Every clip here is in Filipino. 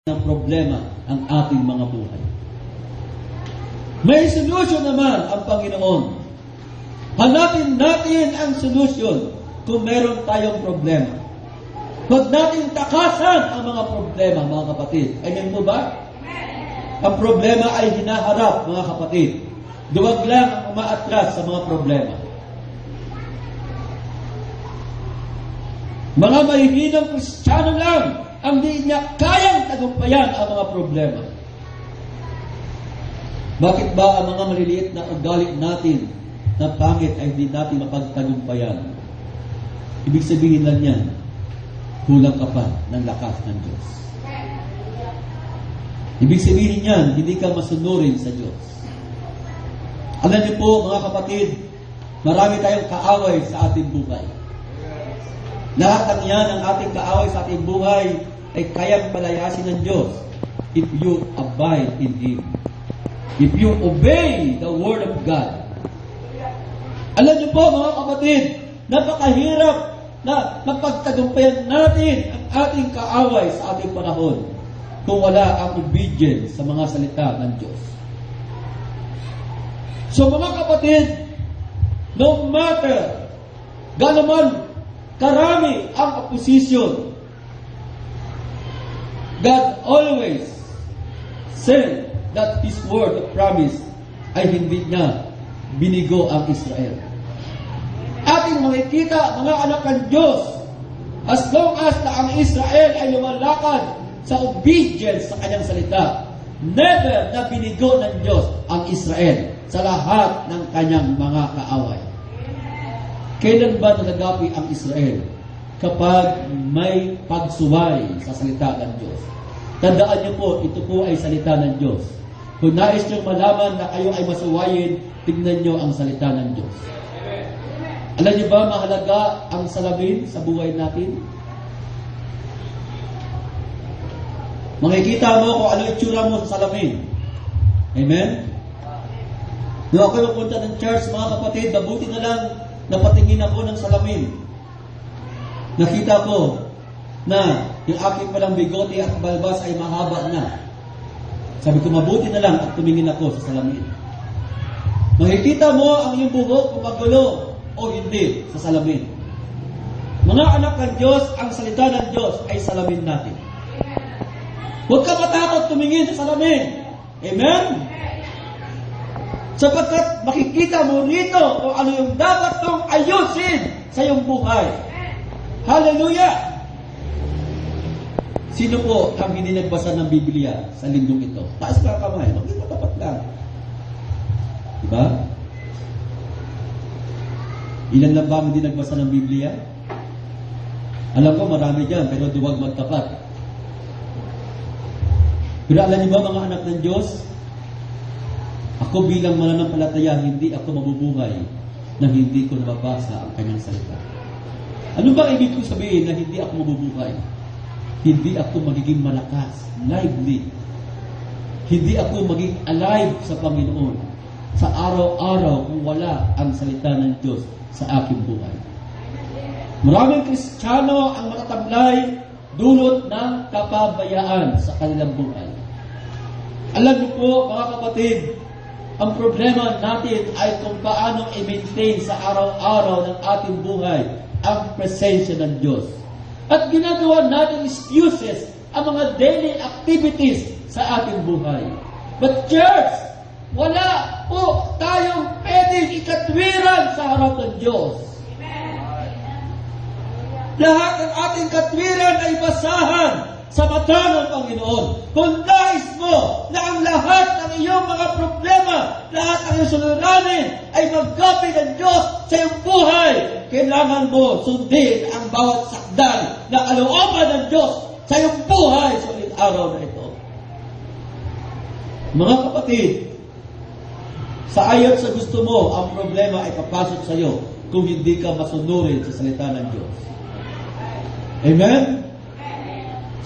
ng problema ang ating mga buhay. May solusyon naman ang Panginoon. Hanapin natin ang solusyon kung meron tayong problema. Huwag natin takasan ang mga problema, mga kapatid. Ayan mo ba? Ang problema ay hinaharap, mga kapatid. Duwag lang ang umaatras sa mga problema. Mga mahihinang Kristiyano lang ang di niya kayang tagumpayan ang mga problema. Bakit ba ang mga maliliit na ugali natin na pangit ay hindi natin mapagtagumpayan? Ibig sabihin lang yan, kulang ka pa ng lakas ng Diyos. Ibig sabihin yan, hindi ka masunurin sa Diyos. Alam niyo po, mga kapatid, marami tayong kaaway sa ating buhay. Lahat ng yan, ang ating kaaway sa ating buhay, ay kayang palayasin ng Diyos if you abide in Him. If you obey the Word of God. Alam niyo po, mga kapatid, napakahirap na mapagtagumpayan natin ang ating kaaway sa ating panahon kung wala ang obedience sa mga salita ng Diyos. So mga kapatid, no matter gaano man karami ang opposition, God always said that His word of promise ay hindi niya binigo ang Israel. Ating makikita, mga anak ng Diyos, as long as na ang Israel ay lumalakad sa obedience sa kanyang salita, never na binigo ng Diyos ang Israel sa lahat ng kanyang mga kaaway. Kailan ba nagagapi ang Israel? Kapag may pagsuway sa salita ng Diyos. Tandaan niyo po, ito po ay salita ng Diyos. Kung nais niyong malaman na kayo ay masuwayin, tignan niyo ang salita ng Diyos. Alam niyo ba mahalaga ang salamin sa buhay natin? Makikita mo kung ano itsura mo sa salamin. Amen? Nung ako napunta ng church, mga kapatid, mabuti na lang napatingin ako ng salamin. Nakita ko na yung aking palang bigote at balbas ay mahaba na. Sabi ko, mabuti na lang at tumingin ako sa salamin. Makikita mo ang iyong buhok kung magulo o hindi sa salamin. Mga anak ng Diyos, ang salita ng Diyos ay salamin natin. Huwag ka matakot tumingin sa salamin. Amen? Sapagkat makikita mo rito kung ano yung dapat mong ayusin sa iyong buhay. Hallelujah! Sino po ang hindi nagbasa ng Biblia sa linggong ito? Taas ka kamay. Maging matapat lang. Diba? Ilan lang ba ang hindi nagbasa ng Biblia? Alam ko marami dyan, pero duwag magtapat. Pero alam niyo ba, mga anak ng Diyos? Ako bilang mananampalataya, hindi ako mabubuhay na hindi ko nababasa ang kanyang salita. Ano ba ibig ko sabihin na hindi ako mabubuhay? Hindi ako magiging malakas, lively. Hindi ako magiging alive sa Panginoon sa araw-araw kung wala ang salita ng Diyos sa aking buhay. Maraming Kristiyano ang matatablay dulot ng kapabayaan sa kanilang buhay. Alam niyo po, mga kapatid, ang problema natin ay kung paano i-maintain sa araw-araw ng ating buhay ang presensya ng Diyos. At ginagawa natin excuses ang mga daily activities sa ating buhay. But church, wala po tayong pwedeng ikatwiran sa harap ng Diyos. Lahat ng ating katwiran ay basahan sa mata ng Panginoon. Kung nais mo na ang lahat ng iyong mga problema, lahat ng iyong suliranin ay magkapi ng Diyos sa iyong buhay, kailangan mo sundin ang bawat sakdal na kalooban ng Diyos sa iyong buhay sa ulit araw na ito. Mga kapatid, sa ayaw sa gusto mo, ang problema ay papasok sa iyo kung hindi ka masunurin sa salita ng Diyos. Amen?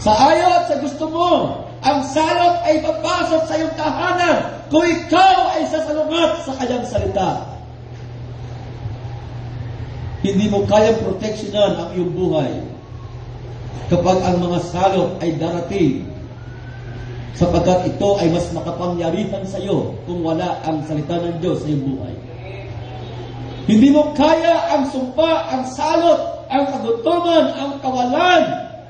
Sa ayaw at sa gusto mo, ang salot ay papasok sa iyong tahanan kung ikaw ay sasalungat sa kanyang salita. Hindi mo kayang proteksyonan ang iyong buhay kapag ang mga salot ay darating sapagkat ito ay mas makapangyarihan sa iyo kung wala ang salita ng Diyos sa iyong buhay. Hindi mo kaya ang sumpa, ang salot, ang kagutuman, ang kawalan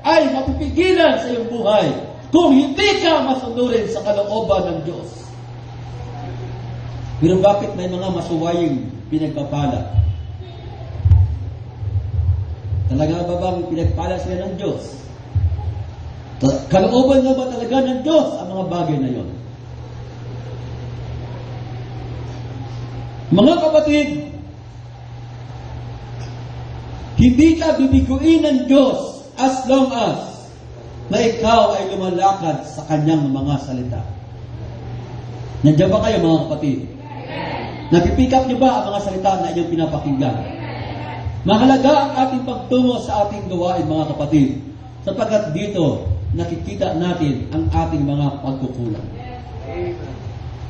ay mapipigilan sa iyong buhay kung hindi ka masunurin sa kalooban ng Diyos. Pero bakit may mga masuwaying pinagpapala? Talaga ba bang pinagpala sila ng Diyos? Kalooban nga ba talaga ng Diyos ang mga bagay na yon? Mga kapatid, hindi ka bibiguin ng Diyos as long as na ikaw ay lumalakad sa kanyang mga salita. Nandiyan ba kayo mga kapatid? Napipick up niyo ba ang mga salita na inyong pinapakinggan? Mahalaga ang ating pagtungo sa ating gawain mga kapatid, sapagkat dito nakikita natin ang ating mga pagkukulang.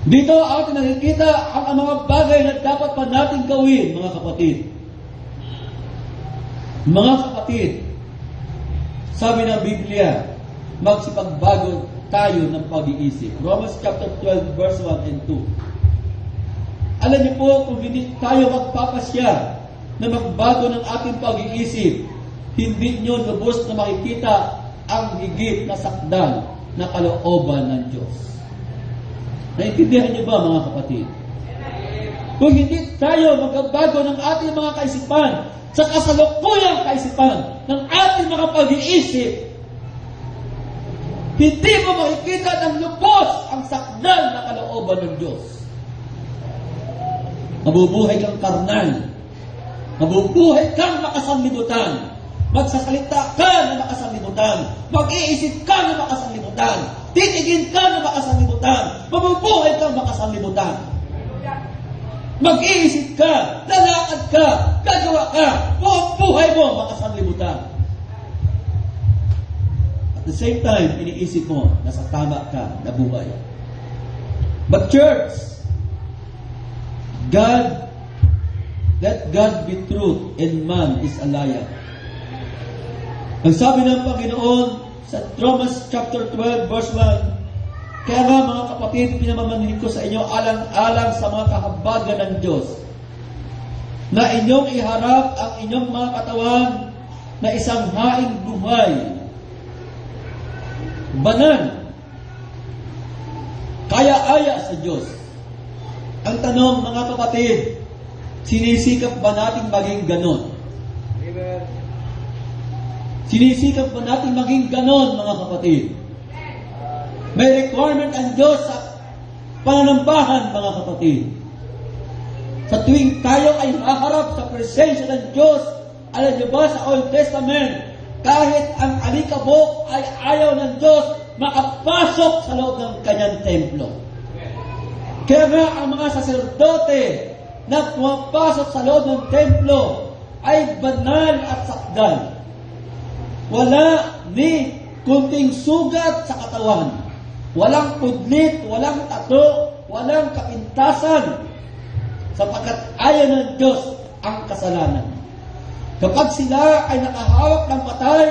Dito ating nakikita ang mga bagay na dapat pa natin gawin mga kapatid. Mga kapatid, sabi ng Biblia, magsipagbago tayo ng pag-iisip. Romans chapter 12 verse 1 and 2. Alam niyo po, kung hindi tayo magpapasya na magbago ng ating pag-iisip, hindi niyo lubos na makikita ang higit na sakdal na kalooban ng Diyos. Naintindihan niyo ba mga kapatid? Kung hindi tayo magbago ng ating mga kaisipan, sa kasalukuyang kaisipan ng ating mga pag-iisip, hindi mo makikita ng lubos ang sakdal na kalooban ng Diyos. Mabubuhay kang karnal. Mabubuhay kang makasanlibutan. Magsasalita ka na makasanlibutan. Mag-iisip ka na makasanlibutan. Titigin ka na makasanlibutan. Mabubuhay kang makasanlibutan. Mag-iisip ka, lalakad ka, gagawa ka, buong buhay mo makasanlibutan. At the same time, iniisip mo, nasa tama ka na buhay. But church, let God be truth and man is a liar. Ang sabi ng Panginoon sa Romans chapter 12 verse 1, kaya nga mga kapatid, pinamamanhin ko sa inyo alang-alang sa mga kahabagan ng Diyos, na inyong iharap ang inyong mga katawan na isang haing buhay, banal, kaya-aya sa Diyos. Ang tanong mga kapatid, sinisikap ba natin maging ganon? Amen. Sinisikap ba natin maging ganon mga kapatid? May requirement ang Diyos sa pananambahan, mga kapatid. Sa tuwing tayo ay haharap sa presensya ng Diyos, alam niyo ba sa Old Testament, kahit ang alikabok ay ayaw ng Diyos makapasok sa loob ng kanyang templo. Kaya nga ang mga saserdote na pumapasok sa loob ng templo ay banal at sakdal. Wala ni kunting sugat sa katawan. Walang pudlit, walang tato, walang kapintasan, sapagkat ayaw ng Diyos ang kasalanan. Kapag sila ay nakahawak ng patay,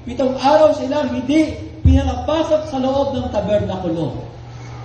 7 araw sila hindi pinapasok sa loob ng tabernakulo.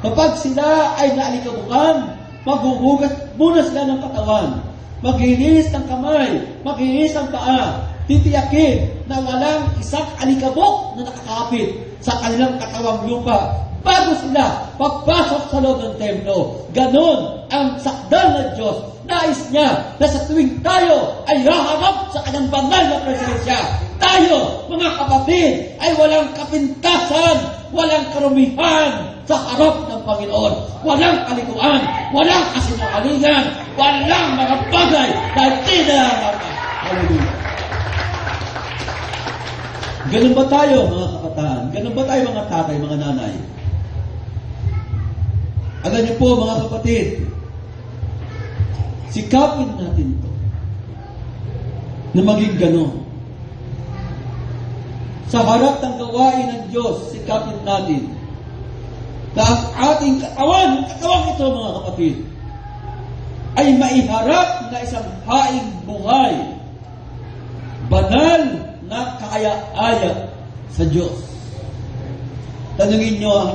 Kapag sila ay naalikabukan, maghuhugas muna sila ng katawan, maghihis ng kamay, maghihis ng paa, titiyakin na walang isang alikabok na nakakapit sa kanilang katawang lupa bago sila pagpasok sa loob ng templo. Ganon ang sakdal ng Diyos. Nais niya na sa tuwing tayo ay haharap sa kanyang banal na presensya, tayo, mga kapatid, ay walang kapintasan, walang karumihan sa harap ng Panginoon. Walang kalikuan, walang kasinungalingan, walang mga bagay na hindi nangangamba. Hallelujah. Ganun ba tayo, mga kabataan? Ganun ba tayo, mga tatay, mga nanay? Alam niyo po, mga kapatid, sikapin natin ito na maging gano'n. Sa harap ng gawain ng Diyos, sikapin natin na ang ating katawan ito, mga kapatid, ay maiharap na isang haing buhay, banal na kaya-aya sa Diyos. Tanungin niyo ang